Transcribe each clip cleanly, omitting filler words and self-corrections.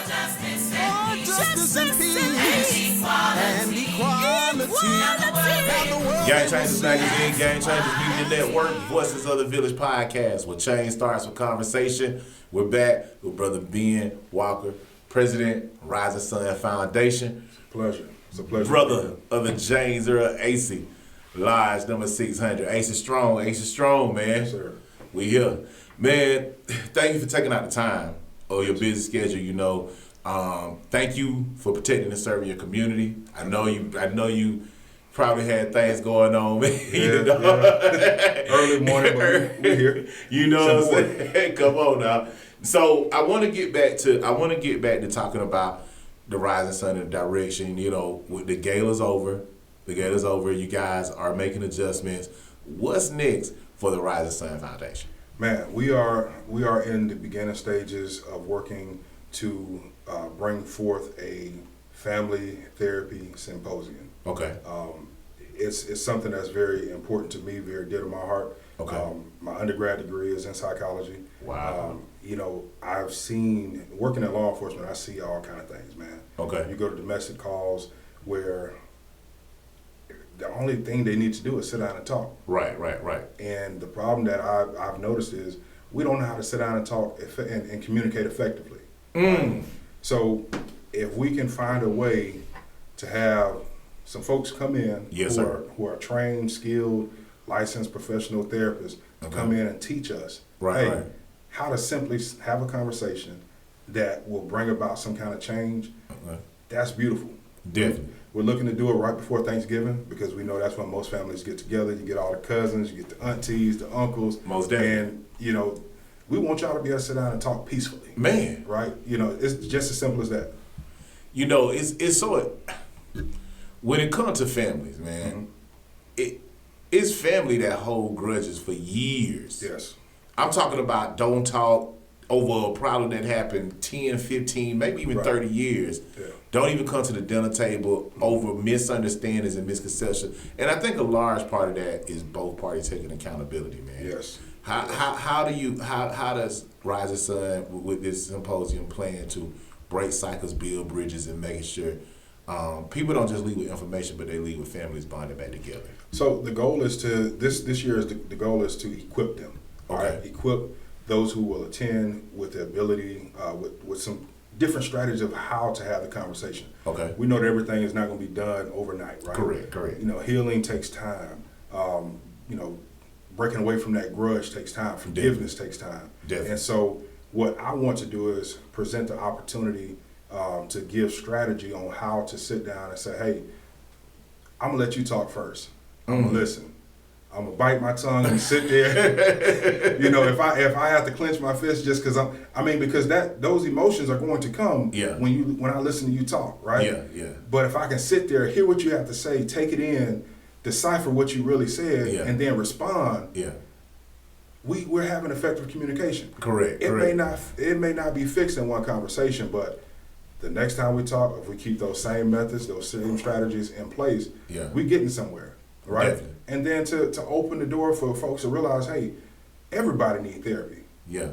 For justice and peace and equality. Game Changers Magazine, Game Changers Media Network, Voices of the Village podcast, where change starts with conversation. We're back with Brother Ben Walker, President, Rising Sun Foundation. Pleasure. It's a pleasure. Brother of the James Earl AC, Lodge number 600. Ace is strong, man. Yes, sir. We here. Man, thank you for taking out the time of your busy schedule, you know. Thank you for protecting and serving your community. I know you probably had things going on, man. You know? Yeah. Early morning, but we're here. You know what I'm saying? Come on now. So I want to get back to talking about the Rising Sun and the direction. You know, with the gala's over. You guys are making adjustments. What's next for the Rising Sun Foundation? Man, we are in the beginning stages of working to bring forth a family therapy symposium. Okay. It's something that's very important to me, very dear to my heart. Okay. My undergrad degree is in psychology. Wow. I've seen, working in law enforcement, I see all kind of things, man. Okay. You go to domestic calls where the only thing they need to do is sit down and talk. Right. And the problem that I've noticed is we don't know how to sit down and talk and communicate effectively. Mm. So if we can find a way to have some folks come in who are trained, skilled, licensed professional therapists to come in and teach us how to simply have a conversation that will bring about some kind of change, that's beautiful. Definitely. We're looking to do it right before Thanksgiving because we know that's when most families get together. You get all the cousins, you get the aunties, the uncles. Most definitely. And, we want y'all to be able to sit down and talk peacefully. Man. Right? It's just as simple as that. It's so, when it comes to families, man, it's family that hold grudges for years. Yes. I'm talking about don't talk over a problem that happened 10, 15, maybe even 30 years. Yeah. Don't even come to the dinner table over misunderstandings and misconceptions. And I think a large part of that is both parties taking accountability, man. Yes. How does Rising Sun with this symposium plan to break cycles, build bridges, and making sure people don't just leave with information, but they leave with families bonded back together? So the goal is to this year is the goal is to equip them. Okay. Right? Equip those who will attend with the ability with some different strategies of how to have the conversation. Okay. We know that everything is not going to be done overnight, right? Correct. Healing takes time. Breaking away from that grudge takes time. Forgiveness takes time. Definitely. And so what I want to do is present the opportunity to give strategy on how to sit down and say, hey, I'm going to let you talk first. I'm going to listen. I'm going to bite my tongue and sit there. If I have to clench my fist just because because those emotions are going to come when I listen to you talk, right? Yeah. But if I can sit there, hear what you have to say, take it in, decipher what you really said, and then respond. Yeah. We're having effective communication. Correct. It may not be fixed in one conversation, but the next time we talk, if we keep those same methods, those same strategies in place, we're getting somewhere, right? Definitely. And then to open the door for folks to realize, hey, everybody needs therapy. Yeah.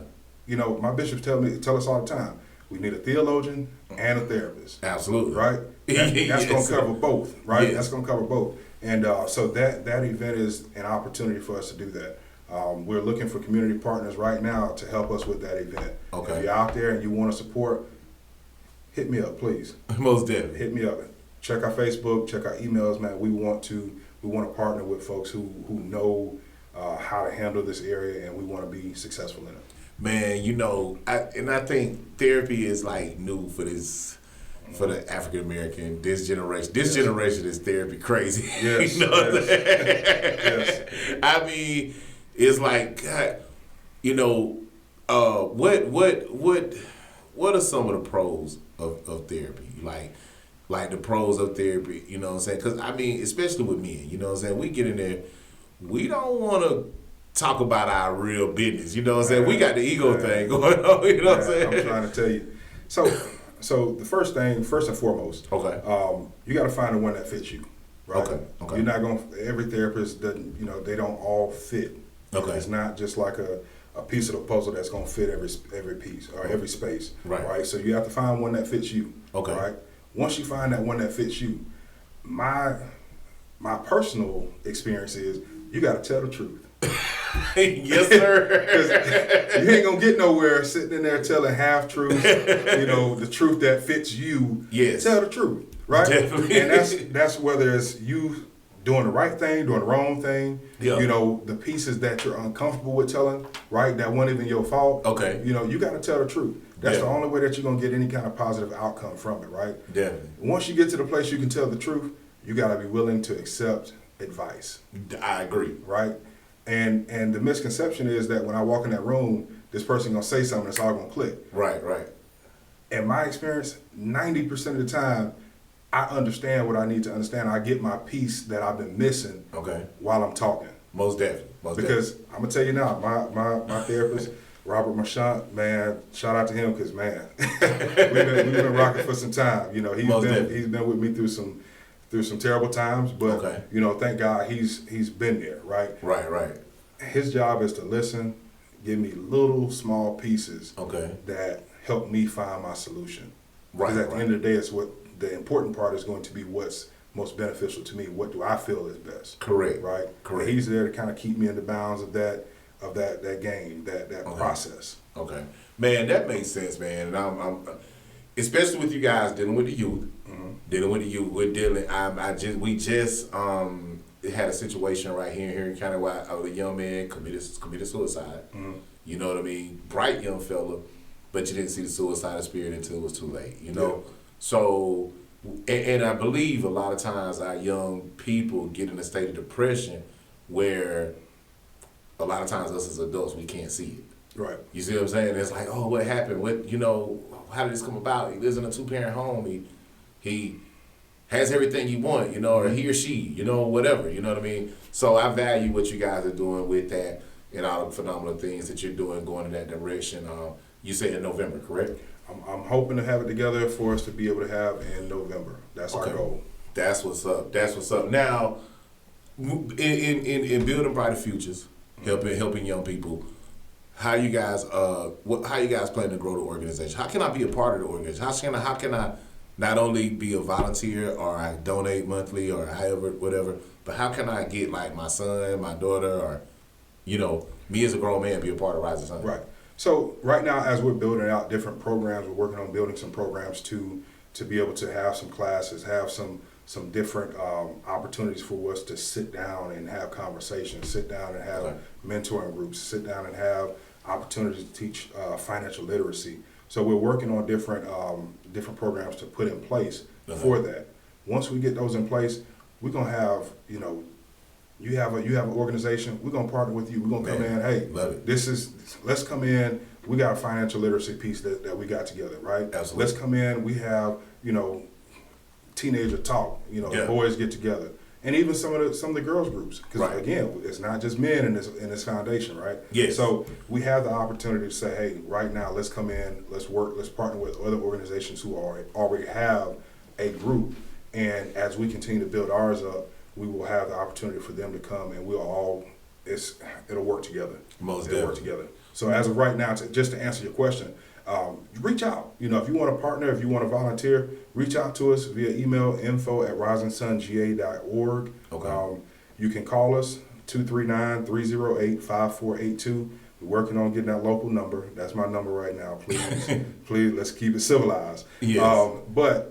My bishops tell us all the time, we need a theologian and a therapist. Absolutely. Right? That's going to cover both, right? Yes. That's going to cover both. And so that event is an opportunity for us to do that. We're looking for community partners right now to help us with that event. Okay. If you're out there and you want to support, hit me up, please. Most definitely. Hit me up. Check our Facebook, check our emails, man. We want to partner with folks who know how to handle this area, and we want to be successful in it. Man, I think therapy is like new for this. For the African American, this generation is therapy crazy. Yes. Yes. I mean, it's like, what are some of the pros of therapy? Like the pros of therapy, you know what I'm saying? Because, especially with men, you know what I'm saying? We get in there, we don't want to talk about our real business, you know what I'm saying? We got the ego thing going on, you know what I'm saying? I'm trying to tell you. So the first and foremost, you got to find the one that fits you, right? Okay. You're not going to, every therapist doesn't, they don't all fit. Okay. It's not just like a piece of the puzzle that's gonna fit every piece or every space. Right. So you have to find one that fits you. Okay. Right. Once you find that one that fits you, my personal experience is you got to tell the truth. Yes, sir. You ain't gonna get nowhere sitting in there telling half truths. The truth that fits you. Yes. Tell the truth, right? Definitely. And that's whether it's you doing the right thing, doing the wrong thing. Yeah. The pieces that you're uncomfortable with telling, right? That wasn't even your fault. Okay. You got to tell the truth. That's the Yeah. only way that you're gonna get any kind of positive outcome from it, right? Definitely. Once you get to the place you can tell the truth, you got to be willing to accept advice, I agree. right? And the misconception is that when I walk in that room, this person gonna say something that's all gonna click. Right. In my experience, 90% of the time, I understand what I need to understand. I get my piece that I've been missing Okay. while I'm talking. Most definitely. Because I'm gonna tell you now, my therapist, Robert Marchant, man, shout out to him because man, we've been rocking for some time. He's been with me through some terrible times, but Okay. thank God he's been there, right? Right. His job is to listen, give me little small pieces Okay. that help me find my solution. Right, Because at the right. end of the day, it's what the important part is going to be what's most beneficial to me. What do I feel is best? Correct. Right? Correct. And he's there to kind of keep me in the bounds of that game, that Okay. process. Okay, man, that makes sense, man. And I'm especially with you guys dealing with the youth, we just had a situation right here in County where a young man committed suicide. You know what I mean? Bright young fella, but you didn't see the suicidal spirit until it was too late. Yeah. So, and I believe a lot of times our young people get in a state of depression where a lot of times us as adults we can't see it. Right. You see what I'm saying? It's like, oh, what happened? How did this come about? He lives in a 2-parent home. He has everything he wants, or he or she, whatever. You know what I mean? So I value what you guys are doing with that and all the phenomenal things that you're doing going in that direction. You say in November, correct? I'm hoping to have it together for us to be able to have in November. That's our goal. That's what's up. Now, in building brighter futures, helping young people. How you guys plan to grow the organization? How can I be a part of the organization? How can I not only be a volunteer or I donate monthly or however whatever, but how can I get like my son, my daughter, or me as a grown man be a part of Rising Sun? Right. So right now, as we're building out different programs, we're working on building some programs to be able to have some classes, have some different opportunities for us to sit down and have conversations, sit down and have mentoring groups, sit down and have opportunities to teach financial literacy. So we're working on different programs to put in place for that. Once we get those in place, we're gonna have you have an organization. We're gonna partner with you. We're gonna come in. Hey, let's come in. We got a financial literacy piece that we got together, right? Absolutely. Let's come in. We have teenager talk. The boys get together, and even some of the girls groups. Because again, it's not just men in this foundation, right? Yes. So we have the opportunity to say, hey, right now, let's come in. Let's work. Let's partner with other organizations who already have a group, and as we continue to build ours up, we will have the opportunity for them to come, and it'll work together. It'll work together. So as of right now, just to answer your question, reach out. If you want to partner, if you want to volunteer, reach out to us via email, info@risingsunga.org. Okay. You can call us 239-308-5482. We're working on getting that local number. That's my number right now. Please, let's keep it civilized. Yes. But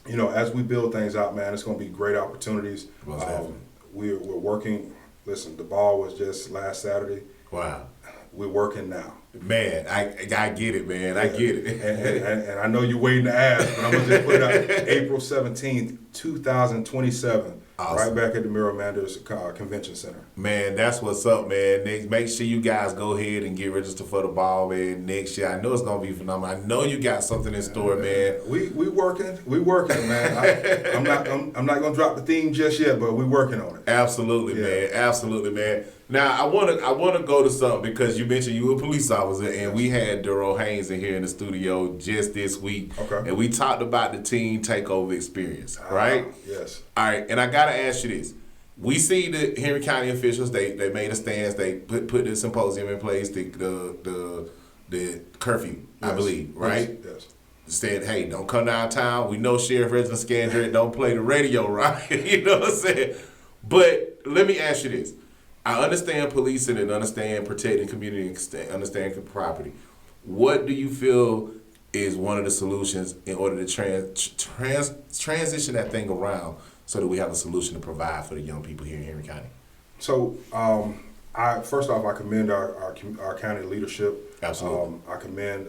as we build things out, man, it's going to be great opportunities. We're working. Listen, the ball was just last Saturday. Wow. We're working now. Man, I get it, man. I get it. and I know you're waiting to ask, but I'm going to just put it out. April 17th, 2027. Awesome. Right back at the Miro Manders Convention Center. Man, that's what's up, man. Make sure you guys go ahead and get registered for the ball, man, next year. I know it's going to be phenomenal. I know you got something in store, man. We working, man. I'm not going to drop the theme just yet, but we working on it. Absolutely, man. Absolutely, man. Now, I want to go to something because you mentioned you were a police officer, and we had Daryl Haynes in here in the studio just this week. Okay. And we talked about the teen takeover experience, right? Yes. All right, and I got to ask you this. we see the Henry County officials. They made a stance. They put the symposium in place. The curfew, I Yes. believe, right? Yes. Said, hey, don't come downtown. We know Sheriff Reginald Scandrett don't play the radio, right? You know what I'm saying? But let me ask you this. I understand policing and understand protecting community and understand property. What do you feel is one of the solutions in order to transition that thing around so that we have a solution to provide for the young people here in Henry County? So, first off, I commend our county leadership. Absolutely. I commend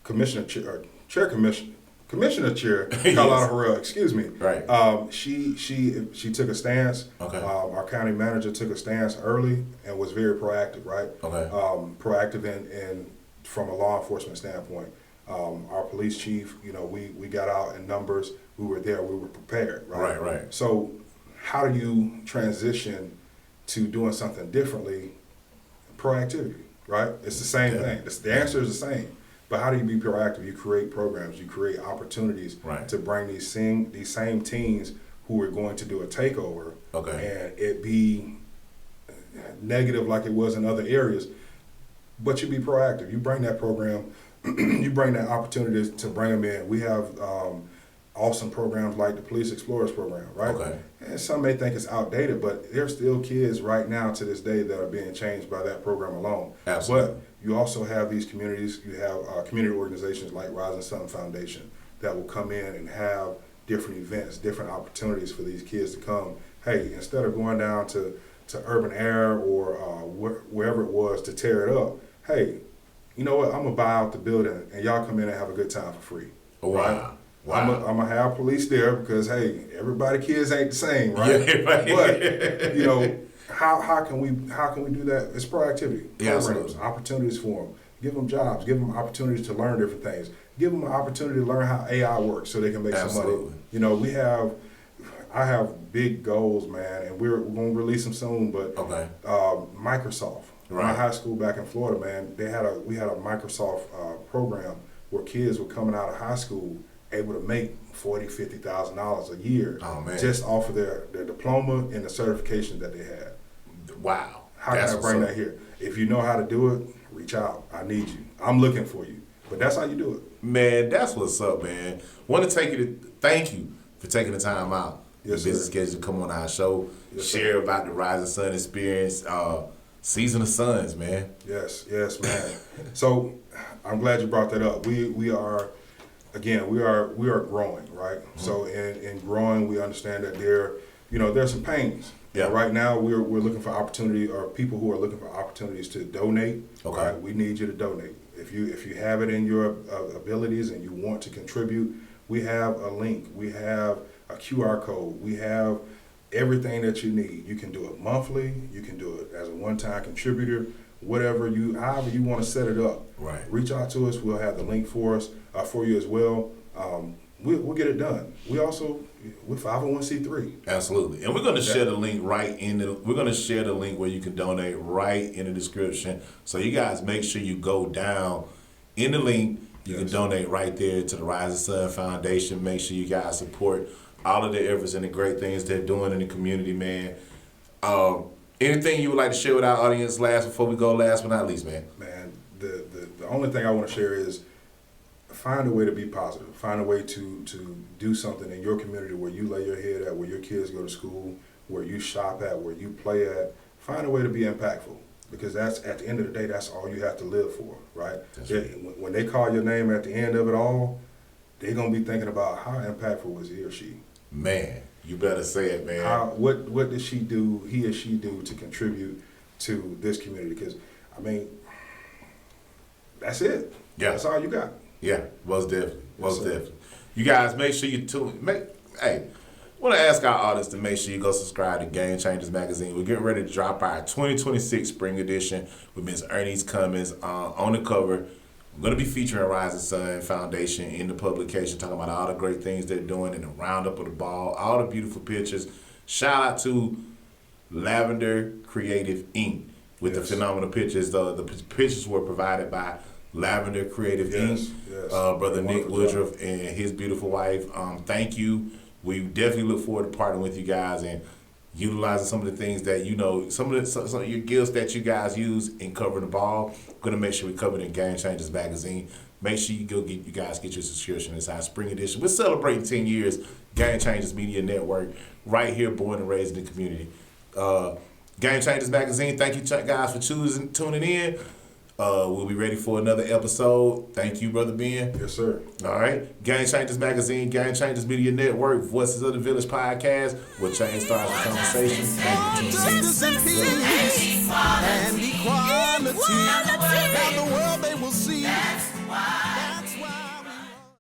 Commissioner Chair Carlotta Harrell. Excuse me. Right. She took a stance. Okay. Our county manager took a stance early and was very proactive. Right. Okay. Proactive in from a law enforcement standpoint. Our police chief, we got out in numbers. We were there. We were prepared. Right. Right. So, how do you transition to doing something differently? Proactivity, right? It's the same thing. The answer is the same. But how do you be proactive? You create programs. You create opportunities to bring these same teams who are going to do a takeover, and it be negative like it was in other areas. But you be proactive. You bring that program. You bring that opportunity to bring them in. We have awesome programs like the Police Explorers program, right? Okay. And some may think it's outdated, but there's still kids right now to this day that are being changed by that program alone. Absolutely. But you also have these communities. You have community organizations like Rising Sun Foundation that will come in and have different events, different opportunities for these kids to come. Hey, instead of going down to Urban Air or wherever it was to tear it up, hey, you know what? I'm gonna buy out the building and y'all come in and have a good time for free. Wow. Right? Wow. I'm gonna have police there because hey, kids ain't the same, right? Yeah, right. But how can we do that? It's proactivity, Yeah, programs, absolutely. opportunities for them. Give them jobs. Give them opportunities to learn different things. Give them an opportunity to learn how AI works so they can make Absolutely. some money. I have big goals, man, and we're gonna release them soon. But Microsoft, my high school back in Florida, man, we had a Microsoft program where kids were coming out of high school able to make $40,000, $50,000 a year just off of their diploma and the certification that they had. Wow. How can I bring that here? If you know how to do it, reach out. I need you. I'm looking for you. But that's how you do it. Man, that's what's up, man. Thank you for taking the time out. Yes, the business sir. schedule to come on our show, Yes, share sir. about the Rising Sun experience, Season of Suns, man. Yes, man. So I'm glad you brought that up. We are growing, right? Mm-hmm. So in growing, we understand that there's some pains. Yeah. Right now, we're looking for opportunity, or people who are looking for opportunities to donate. Okay. Right? We need you to donate. If you have it in your abilities and you want to contribute, we have a link. We have a QR code. We have everything that you need. You can do it monthly. You can do it as a one-time contributor. However you want to set it up. Right. Reach out to us. We'll have the link for you as well. We'll get it done. We're 501c3. Absolutely. And we're going to share the link we're going to share the link where you can donate right in the description. So you guys make sure you go down in the link. You can donate right there to the Rising Sun Foundation. Make sure you guys support all of their efforts and the great things they're doing in the community, man. Anything you would like to share with our audience last but not least, man? Man, the only thing I want to share is find a way to be positive. Find a way to do something in your community where you lay your head at, where your kids go to school, where you shop at, where you play at. Find a way to be impactful, because that's, at the end of the day, that's all you have to live for, right? When they call your name at the end of it all, they're going to be thinking about how impactful was he or she. Man, you better say it, man. What did he or she do to contribute to this community? Because, that's it. Yeah. That's all you got. Yeah, most definitely. Yes, sir. Definitely. You guys, make sure you I want to ask our audience to make sure you go subscribe to Game Changers Magazine. We're getting ready to drop our 2026 spring edition with Ms. Ernest Cummins on the cover. We're going to be featuring Rising Sun Foundation in the publication, talking about all the great things they're doing in the roundup of the ball, all the beautiful pictures. Shout out to Lavender Creative Inc. with the phenomenal pictures. The pictures were provided by Lavender Creative Inc. Yes. Brother Nick Wonderful Woodruff and his beautiful wife. Thank you, We definitely look forward to partnering with you guys and utilizing some of the things that some of your gifts that you guys use in covering the ball. We're gonna make sure we cover it in Game Changers magazine. Make sure you guys get your subscription. It's our spring edition. We're celebrating 10 years. Game Changers Media Network, right here, born and raised in the community. Game Changers magazine. Thank you guys for tuning in. We'll be ready for another episode. Thank you, Brother Ben. Yes, sir. All right. Game Changers Magazine, Game Changers Media Network, Voices of the Village podcast, where change starts the conversation. Thank you. Justice and peace and equality. Now the world they will see. That's why.